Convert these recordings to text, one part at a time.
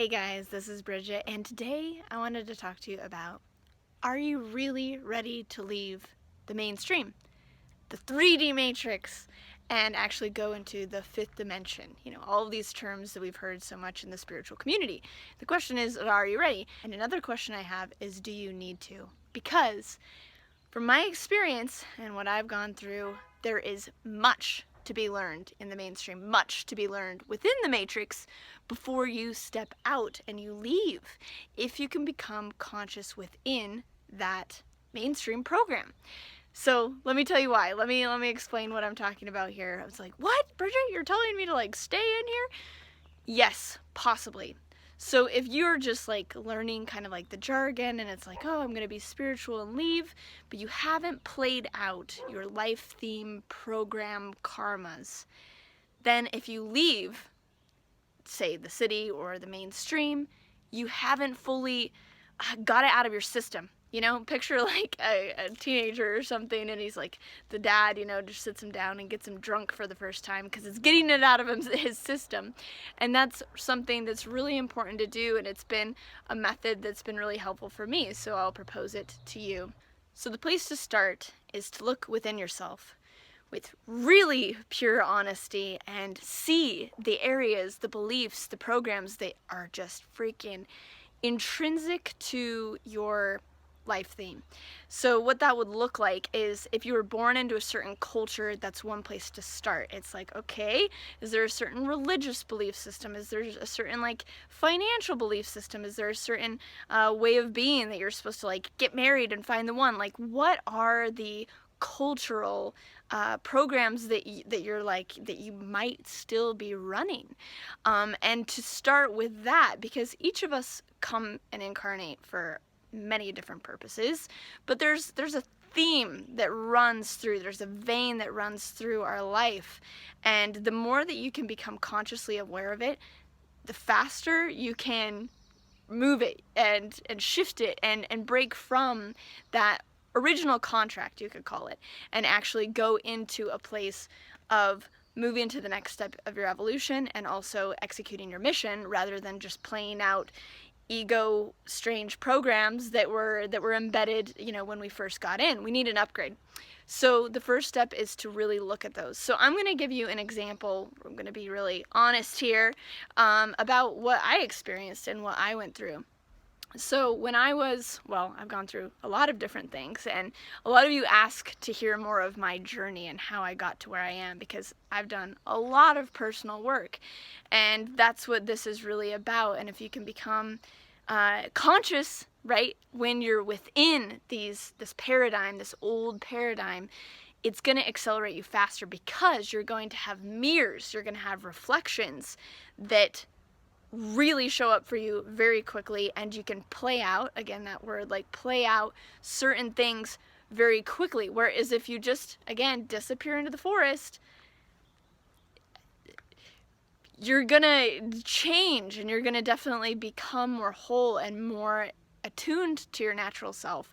Hey guys, this is Bridget, and today I wanted to talk to you about, are you really ready to leave the mainstream, the 3D matrix, and actually go into the fifth dimension? You know, all of these terms that we've heard so much in the spiritual community. The question is, are you ready? And another question I have is, do you need to? Because from my experience and what I've gone through, there is much to be learned in the mainstream, much to be learned within the matrix before you step out and you leave, if you can become conscious within that mainstream program. So let me tell you why. Let me explain what I'm talking about here. I was like, what, Bridget? You're telling me to stay in here? Yes, possibly. So if you're just learning kind of the jargon and it's oh, I'm going to be spiritual and leave, but you haven't played out your life theme program karmas, then if you leave, say the city or the mainstream, you haven't fully got it out of your system. You know, picture a teenager or something, and he's the dad, just sits him down and gets him drunk for the first time because it's getting it out of his system. And that's something that's really important to do, and it's been a method that's been really helpful for me, so I'll propose it to you. So the place to start is to look within yourself with really pure honesty and see the areas, the beliefs, the programs that are just freaking intrinsic to your life theme. So what that would look like is, if you were born into a certain culture, that's one place to start. It's okay, is there a certain religious belief system? Is there a certain financial belief system? Is there a certain way of being that you're supposed to get married and find the one? What are the cultural programs that you're that you might still be running, and to start with that, because each of us come and incarnate for many different purposes, but there's a theme that runs through, there's a vein that runs through our life, and the more that you can become consciously aware of it, the faster you can move it and shift it and break from that original contract, you could call it, and actually go into a place of moving to the next step of your evolution and also executing your mission, rather than just playing out ego strange programs that were embedded, when we first got in. We need an upgrade. So the first step is to really look at those. So I'm going to give you an example. I'm going to be really honest here about what I experienced and what I went through. So when I've gone through a lot of different things, and a lot of you ask to hear more of my journey and how I got to where I am, because I've done a lot of personal work, and that's what this is really about. And if you can become conscious, right, when you're within this paradigm, this old paradigm, it's going to accelerate you faster, because you're going to have mirrors, you're going to have reflections that really show up for you very quickly, and you can play out, again, that word, play out certain things very quickly. Whereas if you just, again, disappear into the forest, you're gonna change, and you're gonna definitely become more whole and more attuned to your natural self.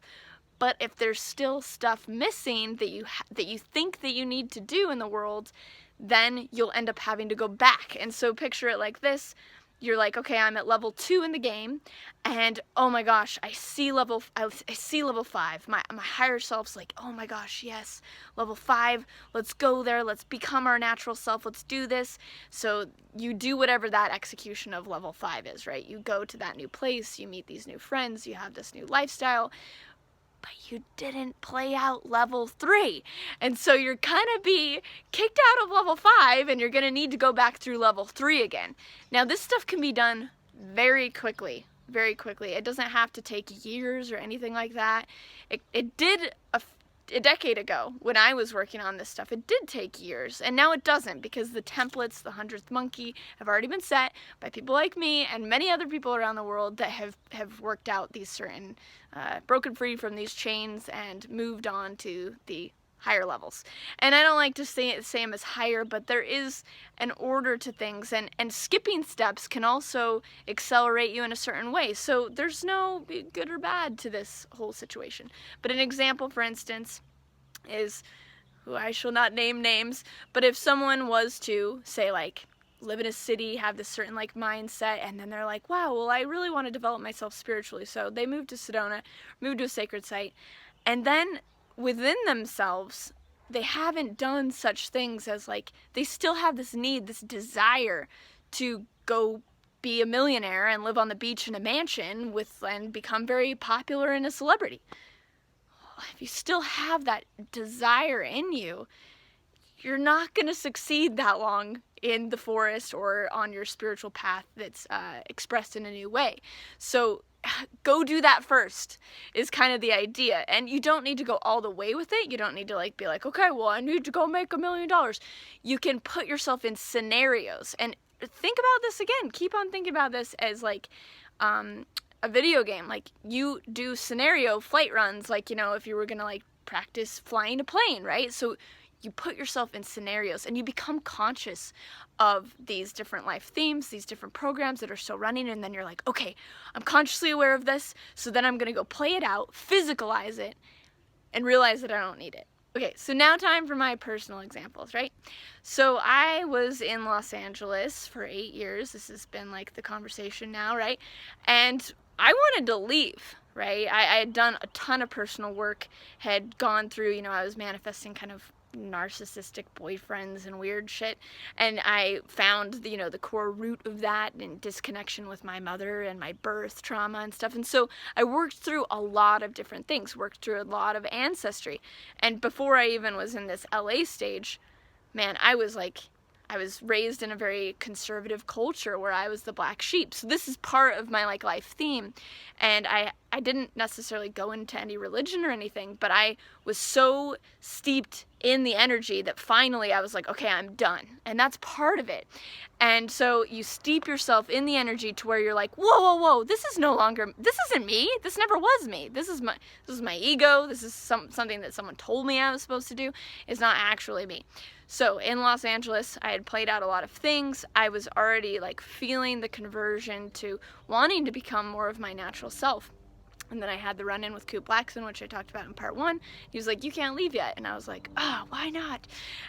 But if there's still stuff missing that you think that you need to do in the world, then you'll end up having to go back. And so picture it like this. You're okay, I'm at level 2 in the game, and oh my gosh, I see level 5. My higher self's oh my gosh, yes, level 5, let's go there, let's become our natural self, let's do this. So you do whatever that execution of level 5 is, right? You go to that new place, you meet these new friends, you have this new lifestyle, but you didn't play out level 3. And so you're gonna be kicked out of level 5, and you're gonna need to go back through level 3 again. Now this stuff can be done very quickly, very quickly. It doesn't have to take years or anything like that. It did a decade ago when I was working on this stuff. It did take years, and now it doesn't, because the templates, the 100th monkey, have already been set by people like me and many other people around the world that have worked out these certain, broken free from these chains and moved on to the higher levels. And I don't like to say them as higher, but there is an order to things, and skipping steps can also accelerate you in a certain way. So there's no good or bad to this whole situation. But an example, for instance, is, who I shall not name names, but if someone was to say live in a city, have this certain like mindset, and then they're like, wow, well, I really want to develop myself spiritually. So they moved to Sedona, moved to a sacred site, and then within themselves, they haven't done such things as like, they still have this need, this desire to go be a millionaire and live on the beach in a mansion with and become very popular and a celebrity. If you still have that desire in you, you're not going to succeed that long in the forest or on your spiritual path that's expressed in a new way. So go do that first is kind of the idea. And you don't need to go all the way with it. You don't need to like be like, okay, well, I need to go make $1 million. You can put yourself in scenarios and think about this again. Keep on thinking about this as like a video game. Like you do scenario flight runs, like, you know, if you were going to like practice flying a plane, right? So you put yourself in scenarios and you become conscious of these different life themes, these different programs that are still running, and then you're like, okay, I'm consciously aware of this, so then I'm going to go play it out, physicalize it, and realize that I don't need it. Okay, so now time for my personal examples, right? So I was in Los Angeles for 8 years. This has been like the conversation now, right? And I wanted to leave, right? I had done a ton of personal work, had gone through, you know, I was manifesting kind of narcissistic boyfriends and weird shit, and I found the, you know, the core root of that and disconnection with my mother and my birth trauma and stuff. And so I worked through a lot of different things, worked through a lot of ancestry. And before I even was in this LA stage, man, I was raised in a very conservative culture where I was the black sheep. So this is part of my like life theme. And I didn't necessarily go into any religion or anything, but I was so steeped in the energy that finally I was like, okay, I'm done. And that's part of it. And so you steep yourself in the energy to where you're like, whoa, whoa, whoa, this isn't me. This never was me. This is my ego. This is something that someone told me I was supposed to do. It's not actually me. So in Los Angeles, I had played out a lot of things. I was already like feeling the conversion to wanting to become more of my natural self. And then I had the run-in with Coop Blackson, which I talked about in part 1. He was like, you can't leave yet. And I was like, why not?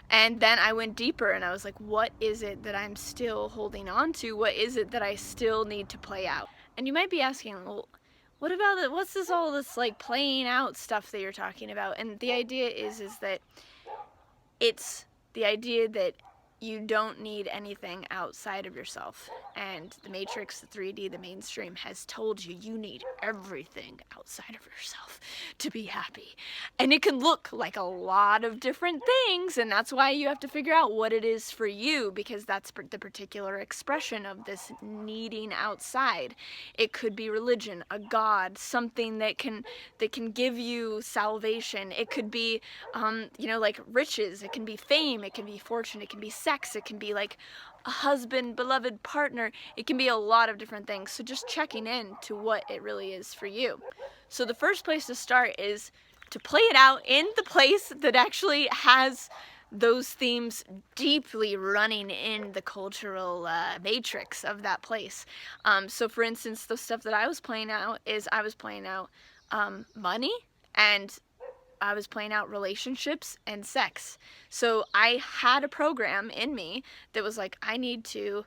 And then I went deeper and I was like, what is it that I'm still holding on to? What is it that I still need to play out? And you might be asking, well, what about it? What's all this like playing out stuff that you're talking about? And the idea is that it's the idea that you don't need anything outside of yourself. And the Matrix, the 3D, the mainstream has told you you need everything outside of yourself to be happy. And it can look like a lot of different things, and that's why you have to figure out what it is for you, because that's the particular expression of this needing outside. It could be religion, a god, something that can give you salvation. It could be, like riches. It can be fame. It can be fortune. It can be sex. It can be like a husband, beloved partner. It can be a lot of different things. So just checking in to what it really is for you. So the first place to start is to play it out in the place that actually has those themes deeply running in the cultural matrix of that place. So for instance, the stuff that I was playing out is I was playing out money, and I was playing out relationships and sex. So I had a program in me that was like, I need to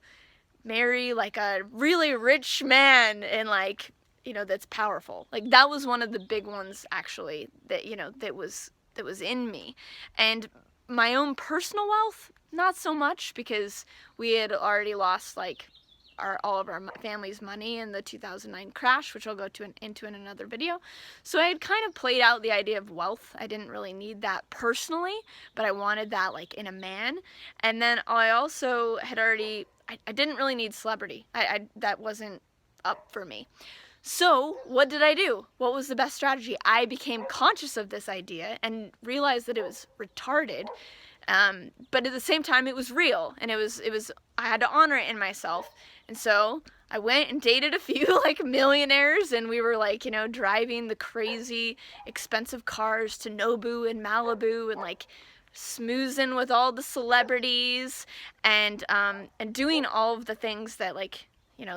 marry like a really rich man and like, that's powerful. Like that was one of the big ones actually that, that was in me. And my own personal wealth, not so much, because we had already lost like all of our family's money in the 2009 crash, which I'll go into in another video. So I had kind of played out the idea of wealth. I didn't really need that personally, but I wanted that like in a man. And then I also had already, I didn't really need celebrity. That wasn't up for me. So what did I do? What was the best strategy? I became conscious of this idea and realized that it was retarded. But at the same time, it was real, and it was, I had to honor it in myself. And so I went and dated a few like millionaires, and we were like, driving the crazy expensive cars to Nobu and Malibu, and like smoozing with all the celebrities, and doing all of the things that like,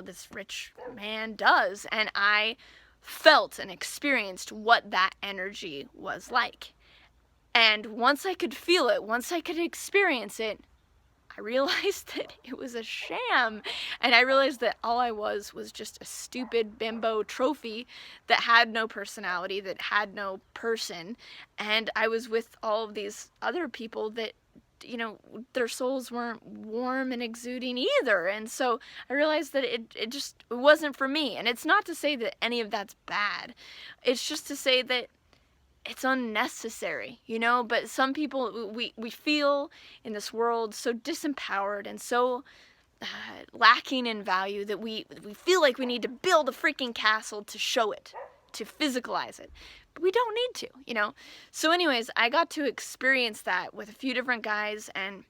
this rich man does. And I felt and experienced what that energy was like. And once I could feel it, once I could experience it, I realized that it was a sham. And I realized that all I was just a stupid bimbo trophy that had no personality, that had no person. And I was with all of these other people that, you know, their souls weren't warm and exuding either. And so I realized that it wasn't for me. And it's not to say that any of that's bad. It's just to say that it's unnecessary, you know. But some people, we feel in this world so disempowered and so lacking in value that we feel like we need to build a freaking castle to show it, to physicalize it. But we don't need to, you know. So anyways, I got to experience that with a few different guys, and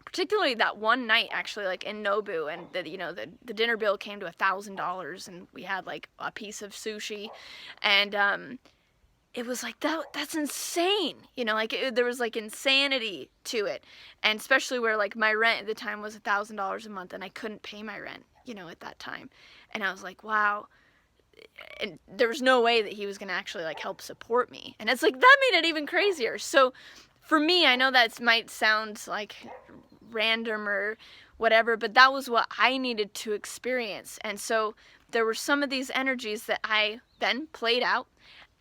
particularly that one night, actually, like in Nobu, and the dinner bill came to $1,000, and we had like a piece of sushi, and it was like, that's insane, you know, like there was like insanity to it. And especially where like my rent at the time was $1,000 a month, and I couldn't pay my rent, you know, at that time. And I was like, wow. And there was no way that he was going to actually like help support me. And it's like, that made it even crazier. So for me, I know that might sound like random or whatever, but that was what I needed to experience. And so there were some of these energies that I then played out,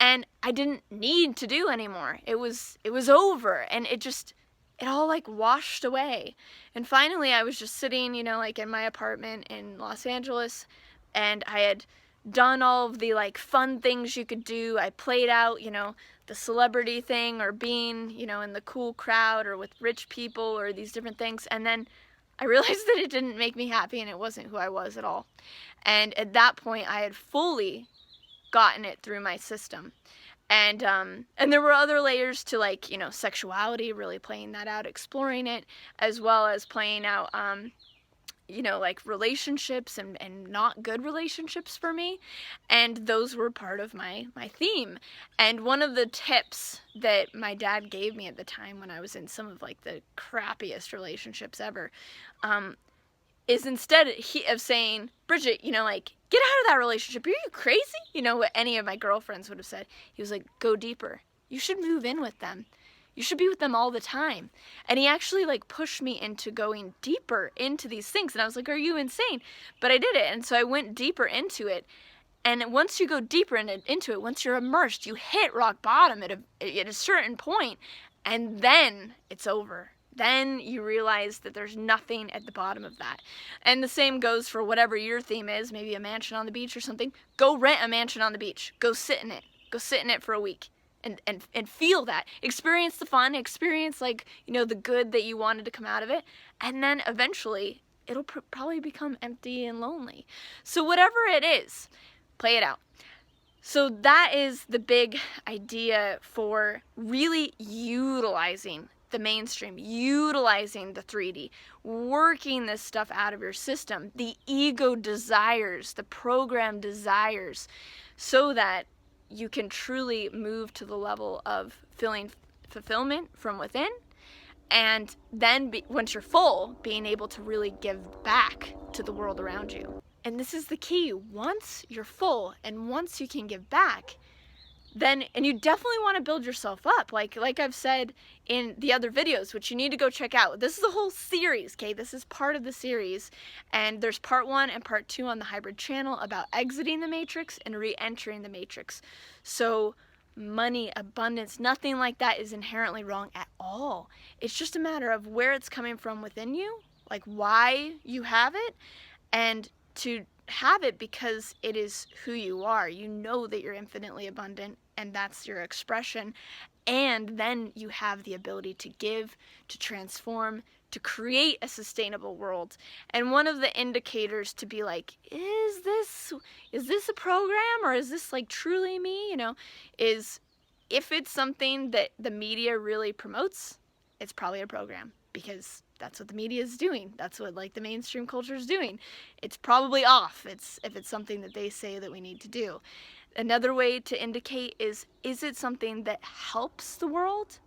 and I didn't need to do anymore. It was over, and it all like washed away. And finally I was just sitting, you know, like in my apartment in Los Angeles, and I had done all of the like fun things you could do. I played out, you know, the celebrity thing, or being, you know, in the cool crowd or with rich people, or these different things. And then I realized that it didn't make me happy, and it wasn't who I was at all. And at that point I had fully gotten it through my system. And there were other layers to, like, you know, sexuality, really playing that out, exploring it, as well as playing out, you know, like relationships and not good relationships for me. And those were part of my theme. And one of the tips that my dad gave me at the time, when I was in some of like the crappiest relationships ever, is instead of saying, Bridget, you know, like, get out of that relationship, are you crazy? You know, what any of my girlfriends would have said. He was like, go deeper. You should move in with them. You should be with them all the time. And he actually like pushed me into going deeper into these things. And I was like, are you insane? But I did it. And so I went deeper into it. And once you go deeper into it, once you're immersed, you hit rock bottom at a certain point, and then it's over. Then you realize that there's nothing at the bottom of that. And the same goes for whatever your theme is, maybe a mansion on the beach or something. Go rent a mansion on the beach. Go sit in it. Go sit in it for a week and feel that. Experience the fun. Experience, like, you know, the good that you wanted to come out of it. And then eventually it'll probably become empty and lonely. So whatever it is, play it out. So that is the big idea for really utilizing the mainstream, utilizing the 3D, working this stuff out of your system, the ego desires, the program desires, so that you can truly move to the level of feeling fulfillment from within, and then once you're full, being able to really give back to the world around you. And this is the key. Once you're full and once you can give back, then, and you definitely want to build yourself up, like I've said in the other videos, which you need to go check out. This is a whole series, okay? This is part of the series, and there's part 1 and part 2 on the hybrid channel about exiting the matrix and re-entering the matrix. So money, abundance, nothing like that is inherently wrong at all. It's just a matter of where it's coming from within you, like why you have it, and to have it because it is who you are. You know that you're infinitely abundant, and that's your expression. And then you have the ability to give, to transform, to create a sustainable world. And one of the indicators to be like, is this a program, or is this like truly me, you know, is if it's something that the media really promotes, it's probably a program, because that's what the media is doing. That's what like the mainstream culture is doing. It's probably off. If it's something that they say that we need to do. Another way to indicate is it something that helps the world?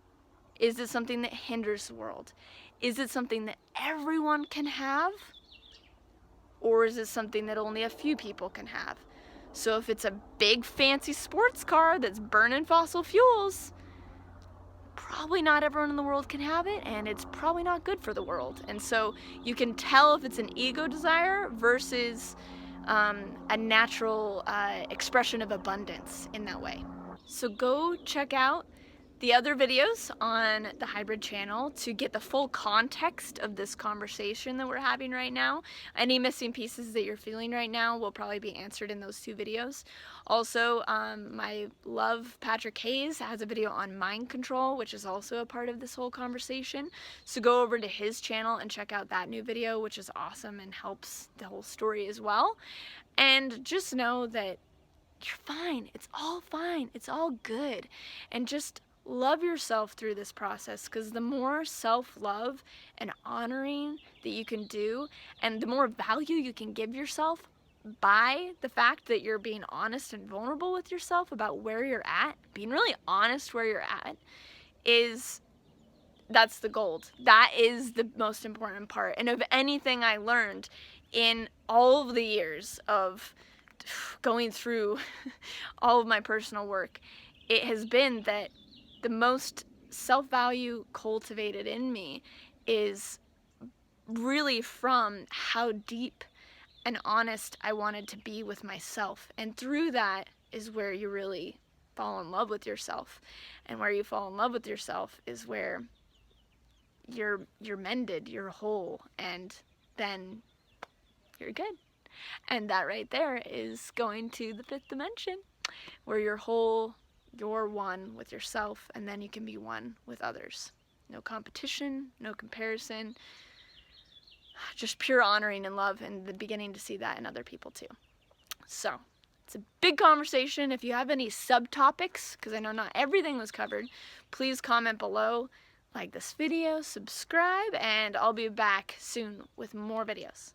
Is it something that hinders the world? Is it something that everyone can have? Or is it something that only a few people can have? So if it's a big fancy sports car that's burning fossil fuels, probably not everyone in the world can have it, and it's probably not good for the world. And so you can tell if it's an ego desire versus a natural expression of abundance in that way. So go check out the other videos on the Hybrid channel to get the full context of this conversation that we're having right now. Any missing pieces that you're feeling right now will probably be answered in those 2 videos. Also, my love Patrick Hayes has a video on mind control, which is also a part of this whole conversation. So go over to his channel and check out that new video, which is awesome and helps the whole story as well. And just know that you're fine. It's all fine. It's all good. And just love yourself through this process, because the more self-love and honoring that you can do, and the more value you can give yourself by the fact that you're being honest and vulnerable with yourself about where you're at, being really honest where you're at, that's the gold. That is the most important part. And of anything I learned in all of the years of going through all of my personal work, it has been that the most self-value cultivated in me is really from how deep and honest I wanted to be with myself. And through that is where you really fall in love with yourself. And where you fall in love with yourself is where you're mended, you're whole, and then you're good. And that right there is going to the 5th dimension, where you're whole, you're one with yourself, and then you can be one with others. No competition, no comparison, just pure honoring and love, and the beginning to see that in other people too. So it's a big conversation. If you have any subtopics, because I know not everything was covered, please comment below, like this video, subscribe, and I'll be back soon with more videos.